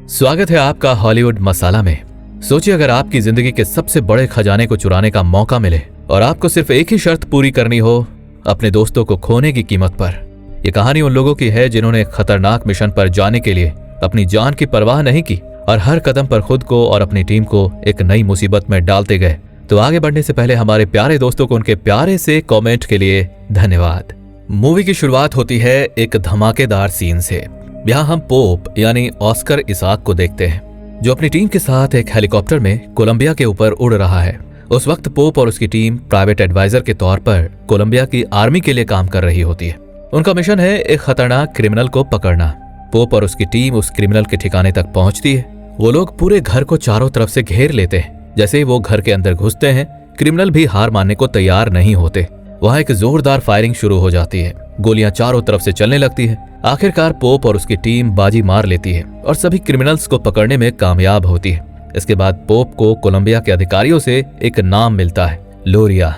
स्वागत है आपका हॉलीवुड मसाला में। सोचिए अगर आपकी जिंदगी के सबसे बड़े खजाने को चुराने का मौका मिले और आपको सिर्फ एक ही शर्त पूरी करनी हो, अपने दोस्तों को खोने की कीमत पर। यह कहानी उन लोगों की है जिन्होंने एक खतरनाक मिशन पर जाने के लिए अपनी जान की परवाह नहीं की और हर कदम पर खुद को और अपनी टीम को एक नई मुसीबत में डालते गए। तो आगे बढ़ने से पहले हमारे प्यारे दोस्तों को उनके प्यारे से कमेंट के लिए धन्यवाद। मूवी की शुरुआत होती है एक धमाकेदार सीन से। यहाँ हम पोप यानी ऑस्कर इसाक को देखते हैं जो अपनी टीम के साथ एक हेलीकॉप्टर में कोलंबिया के ऊपर उड़ रहा है। उस वक्त पोप और उसकी टीम प्राइवेट एडवाइजर के तौर पर कोलंबिया की आर्मी के लिए काम कर रही होती है। उनका मिशन है एक खतरनाक क्रिमिनल को पकड़ना। पोप और उसकी टीम उस क्रिमिनल के ठिकाने तक पहुंचती है। वो लोग पूरे घर को चारों तरफ से घेर लेते हैं। जैसे ही वो घर के अंदर घुसते हैं, क्रिमिनल भी हार मानने को तैयार नहीं होते। वहां एक जोरदार फायरिंग शुरू हो जाती है। गोलियां चारों तरफ से चलने लगती है। आखिरकार पोप और उसकी टीम बाजी मार लेती है और सभी क्रिमिनल्स को पकड़ने में कामयाब होती है। इसके बाद पोप को कोलंबिया के अधिकारियों से एक नाम मिलता है, लोरिया।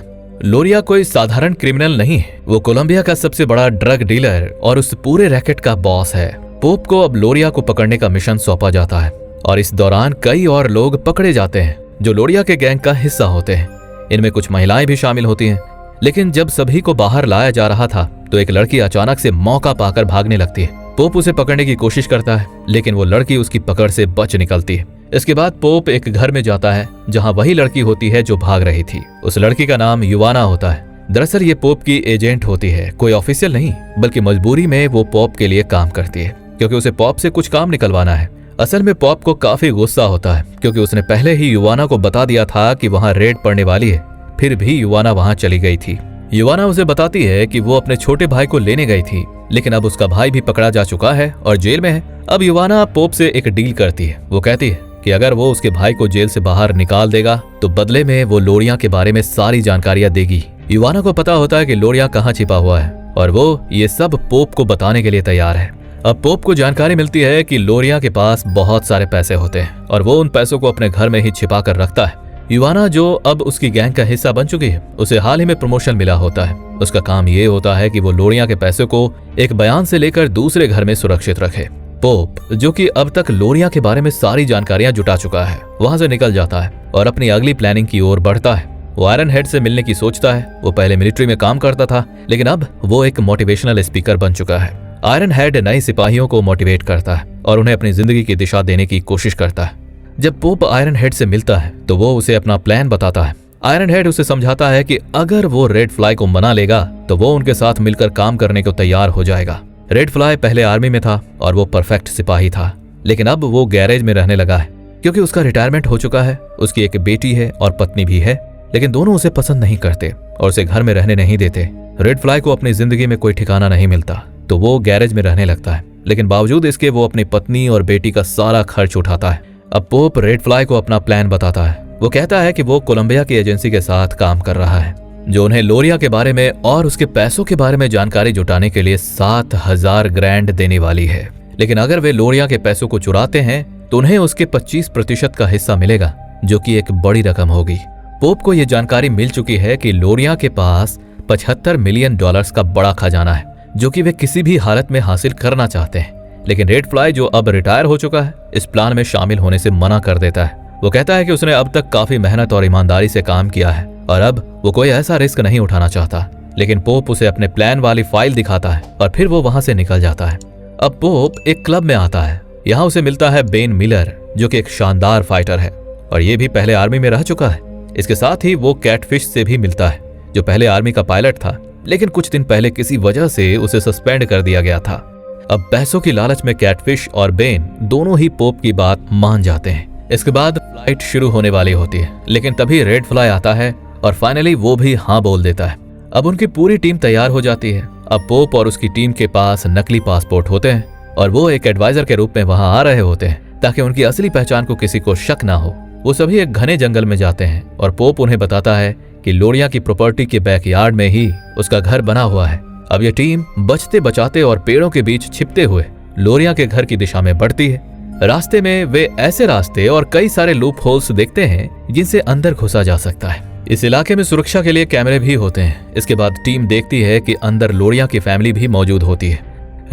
लोरिया कोई साधारण क्रिमिनल नहीं है, वो कोलंबिया का सबसे बड़ा ड्रग डीलर और उस पूरे रैकेट का बॉस है। पोप को अब लोरिया को पकड़ने का मिशन सौंपा जाता है और इस दौरान कई और लोग पकड़े जाते हैं जो लोरिया के गैंग का हिस्सा होते हैं। इनमें कुछ महिलाएं भी शामिल होती हैं। लेकिन जब सभी को बाहर लाया जा रहा था तो एक लड़की अचानक से मौका पाकर भागने लगती है। पोप उसे पकड़ने की कोशिश करता है लेकिन वो लड़की उसकी पकड़ से बच निकलती है। इसके बाद पोप एक घर में जाता है जहां वही लड़की होती है जो भाग रही थी। उस लड़की का नाम युवाना होता है। दरअसल ये पोप की एजेंट होती है, कोई ऑफिशियल नहीं, बल्कि मजबूरी में वो पोप के लिए काम करती है क्योंकि उसे पोप से कुछ काम निकलवाना है। असल में पोप को काफी गुस्सा होता है क्योंकि उसने पहले ही युवाना को बता दिया था कि वहां रेड पड़ने वाली है, फिर भी युवाना वहां चली गई थी। युवाना उसे बताती है कि वो अपने छोटे भाई को लेने गई थी लेकिन अब उसका भाई भी पकड़ा जा चुका है और जेल में है। अब युवाना पोप से एक डील करती है। वो कहती है कि अगर वो उसके भाई को जेल से बाहर निकाल देगा तो बदले में वो लोरिया के बारे में सारी जानकारियां देगी। युवाना को पता होता है कि लोरिया कहाँ छिपा हुआ है और वो ये सब पोप को बताने के लिए तैयार है। अब पोप को जानकारी मिलती है कि लोरिया के पास बहुत सारे पैसे होते हैं और वो उन पैसों को अपने घर में ही छिपा कर रखता है। युवाना जो अब उसकी गैंग का हिस्सा बन चुकी है, उसे हाल ही में प्रमोशन मिला होता है। उसका काम ये होता है कि वो लोरिया के पैसे को एक बयान से लेकर दूसरे घर में सुरक्षित रखे। पोप जो कि अब तक लोरिया के बारे में सारी जानकारियां जुटा चुका है, वहां से निकल जाता है और अपनी अगली प्लानिंग की ओर बढ़ता है। वो आयरन हेड से मिलने की सोचता है। वो पहले मिलिट्री में काम करता था लेकिन अब वो एक मोटिवेशनल स्पीकर बन चुका है। आयरन हेड नए सिपाहियों को मोटिवेट करता है और उन्हें अपनी जिंदगी की दिशा देने की कोशिश करता है। जब पोप आयरन हेड से मिलता है तो वो उसे अपना प्लान बताता है। आयरन हेड उसे समझाता है कि अगर वो रेड फ्लाई को मना लेगा तो वो उनके साथ मिलकर काम करने को तैयार हो जाएगा। रेड फ्लाई पहले आर्मी में था और वो परफेक्ट सिपाही था लेकिन अब वो गैरेज में रहने लगा है क्योंकि उसका रिटायरमेंट हो चुका है। उसकी एक बेटी है और पत्नी भी है लेकिन दोनों उसे पसंद नहीं करते और उसे घर में रहने नहीं देते। रेड फ्लाई को अपनी जिंदगी में कोई ठिकाना नहीं मिलता तो वो गैरेज में रहने लगता है लेकिन बावजूद इसके वो अपनी पत्नी और बेटी का सारा खर्च उठाता है। अब पोप रेड फ्लाई को अपना प्लान बताता है। वो कहता है कि वो कोलंबिया की एजेंसी के साथ काम कर रहा है जो उन्हें लोरिया के बारे में और उसके पैसों के बारे में जानकारी जुटाने के लिए 7,000 ग्रैंड देने वाली है। लेकिन अगर वे लोरिया के पैसों को चुराते हैं तो उन्हें उसके 25% का हिस्सा मिलेगा जो कि एक बड़ी रकम होगी। पोप को यह जानकारी मिल चुकी है कि लोरिया के पास $75 मिलियन का बड़ा खजाना है जो कि वे किसी भी हालत में हासिल करना चाहते हैं। लेकिन रेड फ्लाई जो अब रिटायर हो चुका है इस प्लान में शामिल होने से मना कर देता है। वो कहता है कि उसने अब तक काफी मेहनत और ईमानदारी से काम किया है और अब वो कोई ऐसा रिस्क नहीं उठाना चाहता। लेकिन पोप उसे अपने प्लान वाली फाइल दिखाता है और फिर वो वहां से निकल जाता है। अब पोप एक क्लब में आता है। यहाँ उसे मिलता है बेन मिलर जो कि एक शानदार फाइटर है और ये भी पहले आर्मी में रह चुका है। इसके साथ ही वो कैटफिश से भी मिलता है जो पहले आर्मी का पायलट था लेकिन कुछ दिन पहले किसी वजह से उसे सस्पेंड कर दिया गया था। अब पैसों की लालच में कैटफिश और बेन दोनों ही पोप की बात मान जाते हैं। इसके बाद फ्लाइट शुरू होने वाली होती है लेकिन तभी रेड फ्लाई आता है और फाइनली वो भी हाँ बोल देता है। अब उनकी पूरी टीम तैयार हो जाती है। अब पोप और उसकी टीम के पास नकली पासपोर्ट होते हैं और वो एक एडवाइजर के रूप में वहां आ रहे होते हैं ताकि उनकी असली पहचान को किसी को शक ना हो। वो सभी एक घने जंगल में जाते हैं और पोप उन्हें बताता है कि लोरिया की प्रॉपर्टी के बैकयार्ड में ही उसका घर बना हुआ है। अब ये टीम बचते बचाते और पेड़ों के बीच छिपते हुए लोरिया के घर की दिशा में बढ़ती है। रास्ते में वे ऐसे रास्ते और कई सारे लूप होल्स देखते हैं जिनसे अंदर घुसा जा सकता है। इस इलाके में सुरक्षा के लिए कैमरे भी होते हैं। इसके बाद टीम देखती है कि अंदर लोरिया की फैमिली भी मौजूद होती है।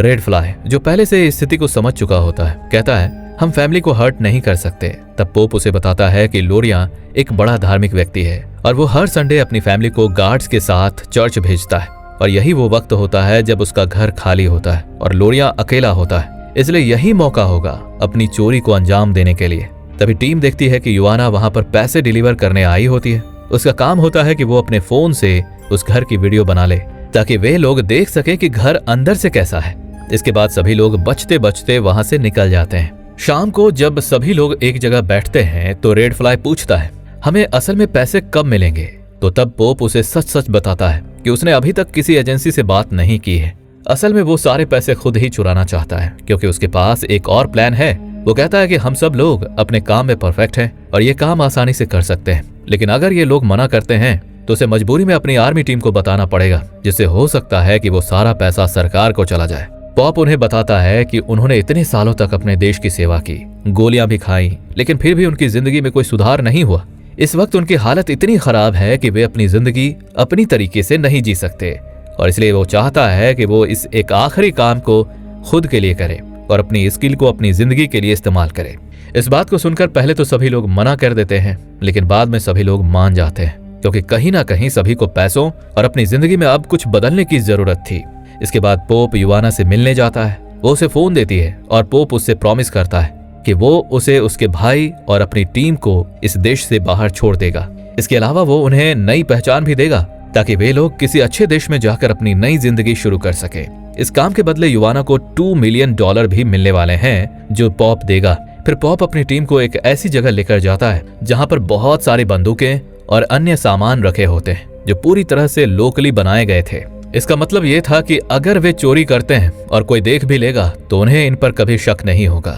रेड फ्लाई जो पहले से स्थिति को समझ चुका होता है कहता है हम फैमिली को हर्ट नहीं कर सकते। तब पोप उसे बताता है कि लोरिया एक बड़ा धार्मिक व्यक्ति है और वो हर संडे अपनी फैमिली को गार्ड्स के साथ चर्च भेजता है और यही वो वक्त होता है जब उसका घर खाली होता है और लोरिया अकेला होता है, इसलिए यही मौका होगा अपनी चोरी को अंजाम देने के लिए। तभी टीम देखती है कि युवाना वहां पर पैसे डिलीवर करने आई होती है। उसका काम होता है कि वो अपने फोन से उस घर की वीडियो बना ले ताकि वे लोग देख सके कि घर अंदर से कैसा है। इसके बाद सभी लोग बचते बचते वहां से निकल जाते हैं। शाम को जब सभी लोग एक जगह बैठते हैं तो रेड फ्लाई पूछता है, हमें असल में पैसे कब मिलेंगे? तो तब पोप उसे सच सच बताता है कि उसने अभी तक किसी एजेंसी से बात नहीं की है। असल में वो सारे पैसे खुद ही चुराना चाहता है क्योंकि उसके पास एक और प्लान है। वो कहता है कि हम सब लोग अपने काम में परफेक्ट हैं और ये काम आसानी से कर सकते हैं, लेकिन अगर ये लोग मना करते हैं तो उसे मजबूरी में अपनी आर्मी टीम को बताना पड़ेगा, जिससे हो सकता है कि वो सारा पैसा सरकार को चला जाए। पॉप उन्हें बताता है कि उन्होंने इतने सालों तक अपने देश की सेवा की, गोलियां भी खाई, लेकिन फिर भी उनकी जिंदगी में कोई सुधार नहीं हुआ। इस वक्त उनकी हालत इतनी खराब है कि वे अपनी जिंदगी अपनी तरीके से नहीं जी सकते और इसलिए वो चाहता है कि वो इस एक आखिरी काम को खुद के लिए करे और अपनी स्किल को अपनी जिंदगी के लिए इस्तेमाल करे। इस बात को सुनकर पहले तो सभी लोग मना कर देते हैं, लेकिन बाद में सभी लोग मान जाते हैं क्योंकि कहीं ना कहीं सभी को पैसों और अपनी जिंदगी में अब कुछ बदलने की जरूरत थी। इसके बाद पोप युवाना से मिलने जाता है। वो उसे फोन देती है और पोप उससे प्रॉमिस करता है कि वो उसे, उसके भाई और अपनी टीम को इस देश से बाहर छोड़ देगा। इसके अलावा वो उन्हें नई पहचान भी देगा ताकि वे लोग किसी अच्छे देश में जाकर अपनी नई जिंदगी शुरू कर सके। इस काम के बदले युवाना को $2 मिलियन भी मिलने वाले हैं जो पॉप देगा। फिर पॉप अपनी टीम को एक ऐसी जगह लेकर जाता है जहां पर बहुत सारी बंदूकें और अन्य सामान रखे होते हैं जो पूरी तरह से लोकली बनाए गए थे। इसका मतलब ये था कि अगर वे चोरी करते हैं और कोई देख भी लेगा तो उन्हें इन पर कभी शक नहीं होगा।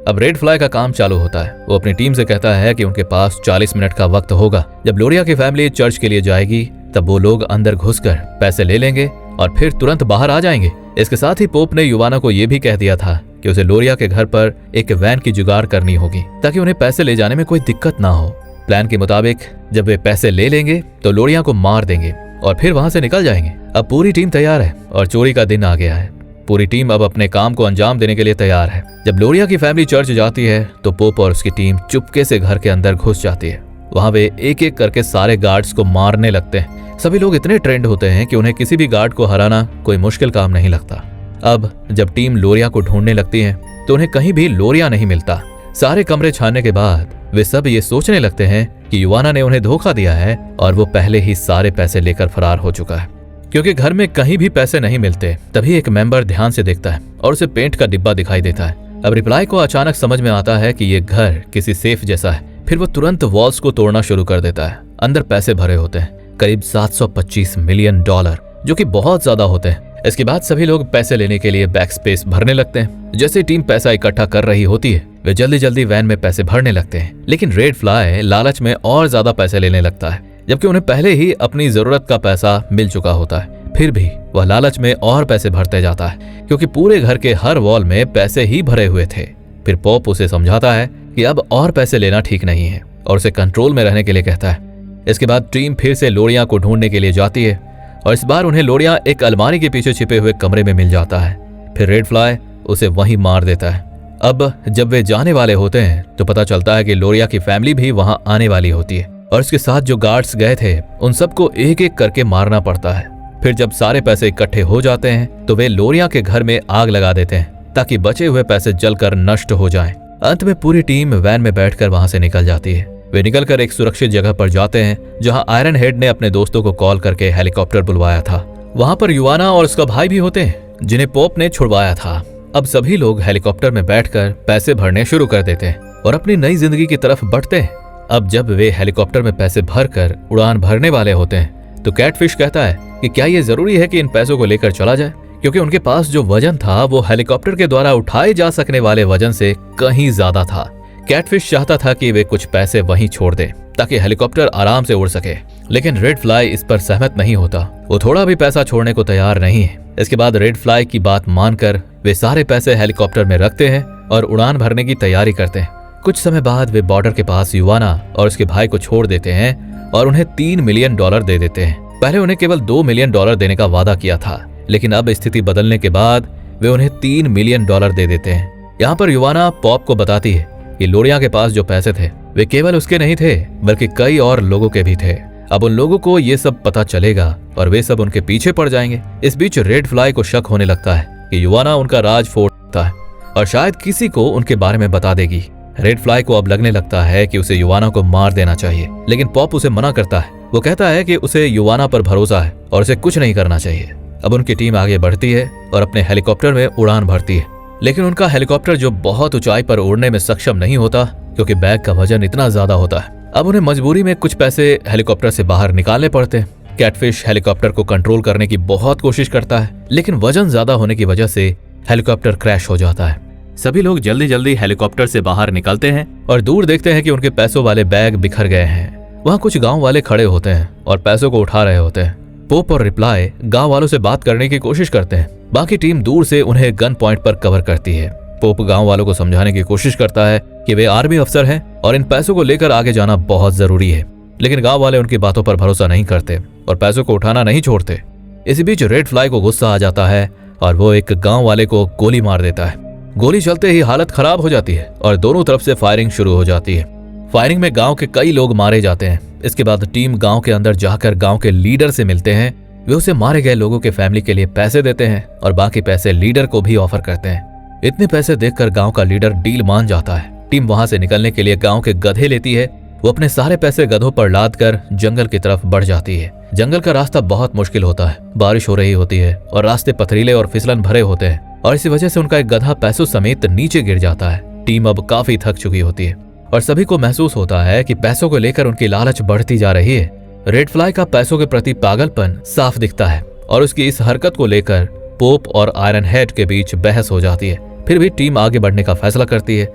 अब रेड फ्लाई का काम चालू होता है। वो अपनी टीम से कहता है कि उनके पास 40 मिनट का वक्त होगा। जब लोरिया की फैमिली चर्च के लिए जाएगी तब वो लोग अंदर घुसकर पैसे ले लेंगे और फिर तुरंत बाहर आ जाएंगे। इसके साथ ही पोप ने युवाना को यह भी कह दिया था कि उसे लोरिया के घर पर एक वैन की जुगाड़ करनी होगी ताकि उन्हें पैसे ले जाने में कोई दिक्कत ना हो। प्लान के मुताबिक जब वे पैसे ले लेंगे तो लोरिया को मार देंगे और फिर वहां से निकल जाएंगे। अब पूरी टीम तैयार है और चोरी का दिन आ गया है। पूरी टीम अब अपने काम को अंजाम देने के लिए तैयार है। जब लोरिया की फैमिली चर्च जाती है तो पोप और उसकी टीम चुपके से घर के अंदर घुस जाती है। वहां वे एक एक करके सारे गार्ड्स को मारने लगते हैं। सभी लोग इतने ट्रेंड होते हैं कि उन्हें किसी भी गार्ड को हराना कोई मुश्किल काम नहीं लगता। अब जब टीम लोरिया को ढूंढने लगती है तो उन्हें कहीं भी लोरिया नहीं मिलता। सारे कमरे छानने के बाद वे सब ये सोचने लगते हैं कि युवाना ने उन्हें धोखा दिया है और वो पहले ही सारे पैसे लेकर फरार हो चुका है। क्योंकि घर में कहीं भी पैसे नहीं मिलते तभी एक मेंबर ध्यान से देखता है और उसे पेंट का डिब्बा दिखाई देता है। अब रिप्लाई को अचानक समझ में आता है कि ये घर किसी सेफ जैसा है। फिर वो तुरंत वॉल्स को तोड़ना शुरू कर देता है। अंदर पैसे भरे होते हैं, करीब $725 मिलियन, जो कि बहुत ज्यादा होते हैं। इसके बाद सभी लोग पैसे लेने के लिए बैक स्पेस भरने लगते हैं। जैसे टीम पैसा इकट्ठा कर रही होती है वे जल्दी जल्दी वैन में पैसे भरने लगते हैं, लेकिन रेड फ्लाई लालच में और ज्यादा पैसे लेने लगता है जबकि उन्हें पहले ही अपनी जरूरत का पैसा मिल चुका होता है। फिर भी वह लालच में और पैसे भरते जाता है क्योंकि पूरे घर के हर वॉल में पैसे ही भरे हुए थे। फिर पॉप उसे समझाता है कि अब और पैसे लेना ठीक नहीं है और उसे कंट्रोल में रहने के लिए कहता है। इसके बाद टीम फिर से लोरिया को ढूंढने के लिए जाती है और इस बार उन्हें लोरिया एक अलमारी के पीछे छिपे हुए कमरे में मिल जाता है। फिर रेड फ्लाई उसे वहीं मार देता है। अब जब वे जाने वाले होते हैं तो पता चलता है कि लोरिया की फैमिली भी वहां आने वाली होती है और उसके साथ जो गार्ड्स गए थे उन सबको एक एक करके मारना पड़ता है। फिर जब सारे पैसे इकट्ठे हो जाते हैं तो वे लोरिया के घर में आग लगा देते हैं ताकि बचे हुए पैसे जलकर नष्ट हो जाएं। अंत में पूरी टीम वैन में बैठकर वहां से निकल जाती है। वे निकलकर एक सुरक्षित जगह पर जाते हैं जहां आयरन हेड ने अपने दोस्तों को कॉल करके हेलीकॉप्टर बुलवाया था। वहां पर युवाना और उसका भाई भी होते हैं जिन्हें पोप ने छुड़वाया था। अब सभी लोग हेलीकॉप्टर में बैठकर पैसे भरने शुरू कर देते हैं और अपनी नई जिंदगी की तरफ बढ़ते हैं। अब जब वे हेलीकॉप्टर में पैसे भरकर उड़ान भरने वाले होते हैं तो कैटफिश कहता है कि क्या ये जरूरी है कि इन पैसों को लेकर चला जाए, क्योंकि उनके पास जो वजन था वो हेलीकॉप्टर के द्वारा उठाए जा सकने वाले वजन से कहीं ज्यादा था। कैटफिश चाहता था कि वे कुछ पैसे वहीं छोड़ दें ताकि हेलीकॉप्टर आराम से उड़ सके, लेकिन रेड फ्लाई इस पर सहमत नहीं होता। वो थोड़ा भी पैसा छोड़ने को तैयार नहीं है। इसके बाद रेड फ्लाई की बात मानकर वे सारे पैसे हेलीकॉप्टर में रखते हैं और उड़ान भरने की तैयारी करते हैं। कुछ समय बाद वे बॉर्डर के पास युवाना और उसके भाई को छोड़ देते हैं और उन्हें $3 मिलियन दे देते हैं। पहले उन्हें केवल $2 मिलियन देने का वादा किया था, लेकिन अब स्थिति बदलने के बाद वे उन्हें $3 मिलियन दे देते हैं। यहाँ पर युवाना पॉप को बताती है कि लोरिया के पास जो पैसे थे वे केवल उसके नहीं थे बल्कि कई और लोगों के भी थे। अब उन लोगों को ये सब पता चलेगा और वे सब उनके पीछे पड़ जाएंगे। इस बीच रेड फ्लाई को शक होने लगता है कि युवाना उनका राज फोड़ सकता है और शायद किसी को उनके बारे में बता देगी। रेड फ्लाई को अब लगने लगता है कि उसे युवाना को मार देना चाहिए, लेकिन पॉप उसे मना करता है। वो कहता है कि उसे युवाना पर भरोसा है और उसे कुछ नहीं करना चाहिए। अब उनकी टीम आगे बढ़ती है और अपने हेलीकॉप्टर में उड़ान भरती है, लेकिन उनका हेलीकॉप्टर जो बहुत ऊंचाई पर उड़ने में सक्षम नहीं होता क्योंकि बैग का वजन इतना ज्यादा होता है। अब उन्हें मजबूरी में कुछ पैसे हेलीकॉप्टर से बाहर निकालने पड़ते हैं। कैटफिश हेलीकॉप्टर को कंट्रोल करने की बहुत कोशिश करता है, लेकिन वजन ज्यादा होने की वजह से हेलीकॉप्टर क्रैश हो जाता है। सभी लोग जल्दी जल्दी हेलीकॉप्टर से बाहर निकलते हैं और दूर देखते हैं कि उनके पैसों वाले बैग बिखर गए हैं। वहाँ कुछ गांव वाले खड़े होते हैं और पैसों को उठा रहे होते हैं। पोप और रिप्लाई गांव वालों से बात करने की कोशिश करते हैं। बाकी टीम दूर से उन्हें गन पॉइंट पर कवर करती है। पोप गांव वालों को समझाने की कोशिश करता है कि वे आर्मी अफसर हैं और इन पैसों को लेकर आगे जाना बहुत जरूरी है, लेकिन गांव वाले उनकी बातों पर भरोसा नहीं करते और पैसों को उठाना नहीं छोड़ते। इसी बीच रेड फ्लाई को गुस्सा आ जाता है और वो एक गांव वाले को गोली मार देता है। गोली चलते ही हालत खराब हो जाती है और दोनों तरफ से फायरिंग शुरू हो जाती है। फायरिंग में गांव के कई लोग मारे जाते हैं। इसके बाद टीम गांव के अंदर जाकर गांव के लीडर से मिलते हैं। वे उसे मारे गए लोगों के फैमिली के लिए पैसे देते हैं और बाकी पैसे लीडर को भी ऑफर करते हैं। इतने पैसे देखकर गांव का लीडर डील मान जाता है। टीम वहां से निकलने के लिए गांव के गधे लेती है। वो अपने सारे पैसे गधों पर लाद कर जंगल की तरफ बढ़ जाती है। जंगल का रास्ता बहुत मुश्किल होता है, बारिश हो रही होती है और रास्ते पथरीले और फिसलन भरे होते हैं और इसी वजह से उनका एक गधा पैसों समेत नीचे गिर जाता है। टीम अब काफी थक चुकी होती है और सभी को महसूस होता है कि पैसों को लेकर उनकी लालच बढ़ती जा रही है। रेड फ्लाई का पैसों के प्रति पागलपन साफ दिखता है और उसकी इस हरकत को लेकर पोप और आयरन हेड के बीच बहस हो जाती है। फिर भी टीम आगे बढ़ने का फैसला करती है।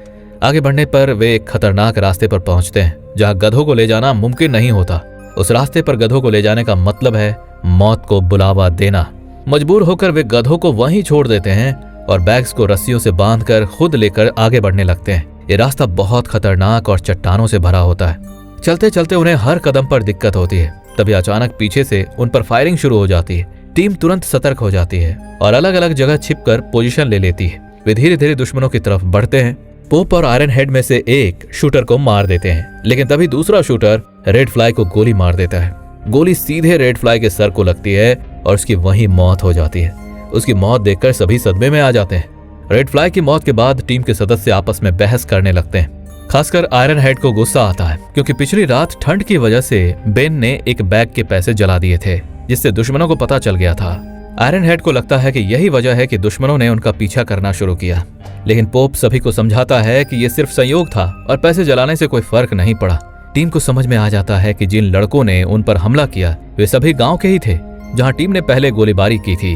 आगे बढ़ने पर वे एक खतरनाक रास्ते पर पहुंचते हैं जहां गधों को ले जाना मुमकिन नहीं होता। उस रास्ते पर गधों को ले जाने का मतलब है मौत को बुलावा देना। मजबूर होकर वे गधों को वहीं छोड़ देते हैं और बैग्स को रस्सियों से बांधकर खुद लेकर आगे बढ़ने लगते हैं। ये रास्ता बहुत खतरनाक और चट्टानों से भरा होता है। चलते चलते उन्हें हर कदम पर दिक्कत होती है। तभी अचानक पीछे से उन पर फायरिंग शुरू हो जाती है। टीम तुरंत सतर्क हो जाती है और अलग अलग जगह छिपकर पोजीशन ले लेती है। वे धीरे धीरे दुश्मनों की तरफ बढ़ते हैं। पोप और आयरन हेड में से एक शूटर को मार देते हैं, लेकिन तभी दूसरा शूटर रेड फ्लाई को गोली मार देता है। गोली सीधे रेड फ्लाई के सर को लगती है और उसकी वहीं मौत हो जाती है। उसकी मौत देखकर सभी सदमे में आ जाते हैं। रेड फ्लाई की मौत के बाद टीम के सदस्य आपस में बहस करने लगते हैं। खासकर आयरन हेड को गुस्सा आता है क्योंकि पिछली रात ठंड की वजह से बेन ने एक बैग के पैसे जला दिए थे, जिससे दुश्मनों को पता चल गया था। आयरन हेड को लगता है कि यही वजह है कि दुश्मनों ने उनका पीछा करना शुरू किया, लेकिन पोप सभी को समझाता है कि यह सिर्फ संयोग था और पैसे जलाने से कोई फर्क नहीं पड़ा। टीम को समझ में आ जाता है कि जिन लड़कों ने उन पर हमला किया वे सभी गांव के ही थे जहां टीम ने पहले गोलीबारी की थी।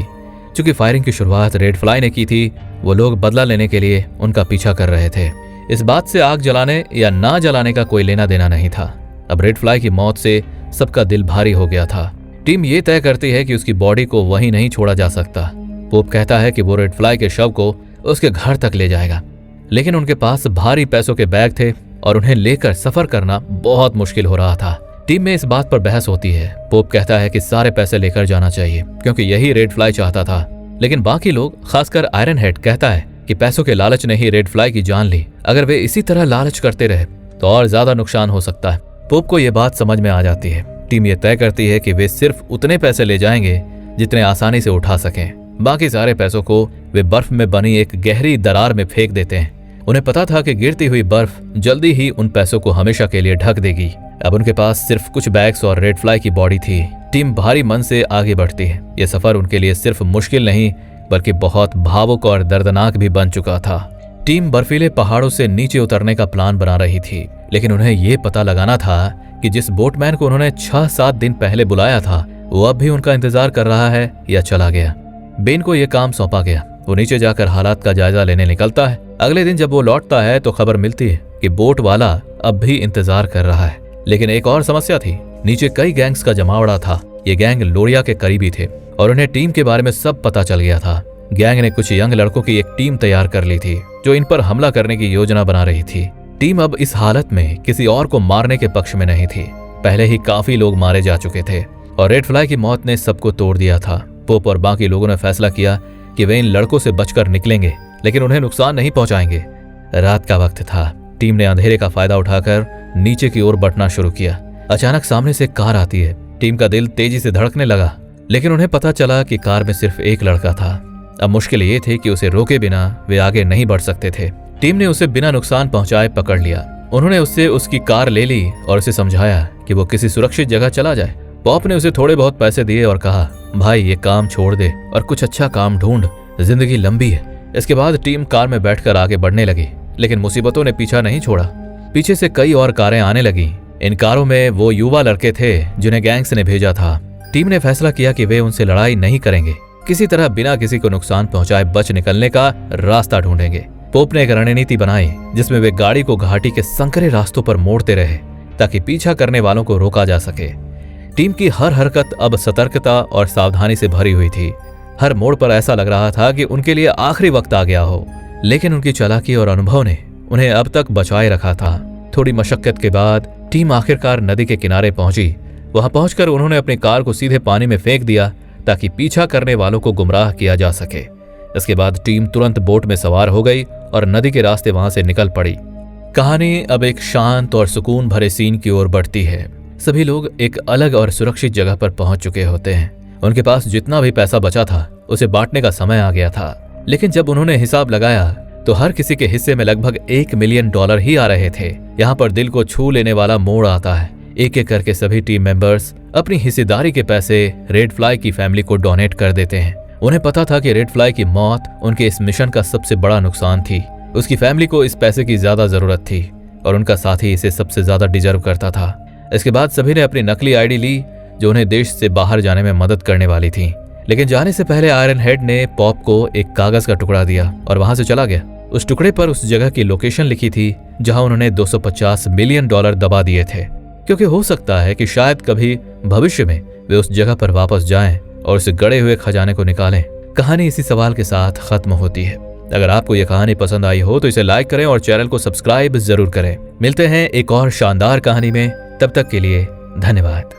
चूंकि फायरिंग की शुरुआत रेड फ्लाई ने की थी, वो लोग बदला लेने के लिए उनका पीछा कर रहे थे। इस बात से आग जलाने या ना जलाने का कोई लेना देना नहीं था। अब रेड फ्लाई की मौत से सबका दिल भारी हो गया था। टीम ये तय करती है कि उसकी बॉडी को वहीं नहीं छोड़ा जा सकता। पोप कहता है कि वो रेड फ्लाई के शव को उसके घर तक ले जाएगा, लेकिन उनके पास भारी पैसों के बैग थे और उन्हें लेकर सफर करना बहुत मुश्किल हो रहा था। टीम में इस बात पर बहस होती है। पोप कहता है कि सारे पैसे लेकर जाना चाहिए क्योंकि यही रेड फ्लाई चाहता था, लेकिन बाकी लोग खासकर आयरन हेड कहता है कि पैसों के लालच ने ही रेड फ्लाई की जान ली। अगर वे इसी तरह लालच करते रहे तो और ज्यादा नुकसान हो सकता है। पोप को यह बात समझ में आ जाती है। टीम यह तय करती है कि वे सिर्फ उतने पैसे ले जाएंगे जितने आसानी से उठा सकें। बाकी सारे पैसों को वे बर्फ में बनी एक गहरी दरार में फेंक देते हैं। उन्हें पता था कि गिरती हुई बर्फ जल्दी ही उन पैसों को हमेशा के लिए ढक देगी। अब उनके पास सिर्फ कुछ बैग्स और रेड फ्लाई की बॉडी थी। टीम भारी मन से आगे बढ़ती है। यह सफर उनके लिए सिर्फ मुश्किल नहीं बल्कि बहुत भावुक और दर्दनाक भी बन चुका था। टीम बर्फीले पहाड़ों से नीचे उतरने का प्लान बना रही थी, लेकिन उन्हें यह पता लगाना था कि जिस बोटमैन को उन्होंने 6-7 दिन पहले बुलाया था वो अब भी उनका इंतजार कर रहा है या चला गया। बेन को यह काम सौंपा गया। वो नीचे जाकर हालात का जायजा लेने निकलता है। अगले दिन जब वो लौटता है तो खबर मिलती है कि बोट वाला अब भी इंतजार कर रहा है, लेकिन एक और समस्या थी। नीचे कई गैंग्स का जमावड़ा था। ये गैंग लोरिया के करीबी थे और उन्हें टीम के बारे में सब पता चल गया था। गैंग ने कुछ यंग लड़कों की एक टीम तैयार कर ली थी जो इन पर हमला करने की योजना बना रही थी। टीम अब इस हालत में किसी और को मारने के पक्ष में नहीं थी। पहले ही काफी लोग मारे जा चुके थे और रेड फ्लाई की मौत ने सबको तोड़ दिया था। पोप और बाकी लोगों ने फैसला किया कि वे इन लड़कों से बचकर निकलेंगे, लेकिन उन्हें नुकसान नहीं पहुंचाएंगे। रात का वक्त था। टीम ने अंधेरे का फायदा उठाकर नीचे की ओर बढ़ना शुरू किया। अचानक सामने से कार आती है। टीम का दिल तेजी से धड़कने लगा, लेकिन उन्हें पता चला कि कार में सिर्फ एक लड़का था। अब मुश्किल ये थी कि उसे रोके बिना वे आगे नहीं बढ़ सकते थे। टीम ने उसे बिना नुकसान पहुंचाए पकड़ लिया। उन्होंने उससे उसकी कार ले ली और उसे समझाया कि वो किसी सुरक्षित जगह चला जाए। पॉप ने उसे थोड़े बहुत पैसे दिए और कहा, भाई ये काम छोड़ दे और कुछ अच्छा काम ढूंढ, जिंदगी लंबी है। इसके बाद टीम कार में बैठकर आगे बढ़ने लगी, लेकिन मुसीबतों ने पीछा नहीं छोड़ा। पीछे से कई और कारें आने लगी। इन कारों में वो युवा लड़के थे जिन्हें गैंग्स ने भेजा था। टीम ने फैसला किया कि वे उनसे लड़ाई नहीं करेंगे, किसी तरह बिना किसी को नुकसान पहुंचाए बच निकलने का रास्ता ढूंढेंगे। पोप ने एक रणनीति बनाई जिसमें वे गाड़ी को घाटी के संकरे रास्तों पर मोड़ते रहे ताकि पीछा करने वालों को रोका जा सके। टीम की हर हरकत अब सतर्कता और सावधानी से भरी हुई थी। हर मोड़ पर ऐसा लग रहा था कि उनके लिए आखिरी वक्त आ गया हो, लेकिन उनकी चालाकी और अनुभव ने उन्हें अब तक बचाए रखा था। थोड़ी मशक्कत के बाद टीम आखिरकार नदी के किनारे पहुंची। वहां पहुंचकर उन्होंने अपनी कार को सीधे पानी में फेंक दिया ताकि पीछा करने वालों को गुमराह किया जा सके। इसके बाद टीम तुरंत बोट में सवार हो गई और नदी के रास्ते वहां से निकल पड़ी। कहानी अब एक शांत और सुकून भरे सीन की ओर बढ़ती है। सभी लोग एक अलग और सुरक्षित जगह पर पहुंच चुके होते हैं। उनके पास जितना भी पैसा बचा था उसे बांटने का समय आ गया था, लेकिन जब उन्होंने हिसाब लगाया तो हर किसी के हिस्से में लगभग $1 मिलियन ही आ रहे थे। यहाँ पर दिल को छू लेने वाला मोड़ आता है। एक एक करके सभी टीम मेंबर्स अपनी हिस्सेदारी के पैसे रेड फ्लाई की फैमिली को डोनेट कर देते हैं। उन्हें पता था कि रेड फ्लाई की मौत उनके इस मिशन का सबसे बड़ा नुकसान थी। उसकी फैमिली को इस पैसे की ज्यादा जरूरत थी और उनका साथी इसे सबसे ज्यादा डिजर्व करता था। इसके बाद सभी ने अपनी नकली आईडी ली जो उन्हें देश से बाहर जाने में मदद करने वाली थी, लेकिन जाने से पहले आयरन हेड ने पॉप को एक कागज का टुकड़ा दिया और वहां से चला गया। उस टुकड़े पर उस जगह की लोकेशन लिखी थी जहां उन्होंने $250 मिलियन दबा दिए थे, क्योंकि हो सकता है कि शायद कभी भविष्य में वे उस जगह पर वापस जाएं और उस गड़े हुए खजाने को निकालें। कहानी इसी सवाल के साथ खत्म होती है। अगर आपको यह कहानी पसंद आई हो तो इसे लाइक करें और चैनल को सब्सक्राइब जरूर करें। मिलते हैं एक और शानदार कहानी में, तब तक के लिए धन्यवाद।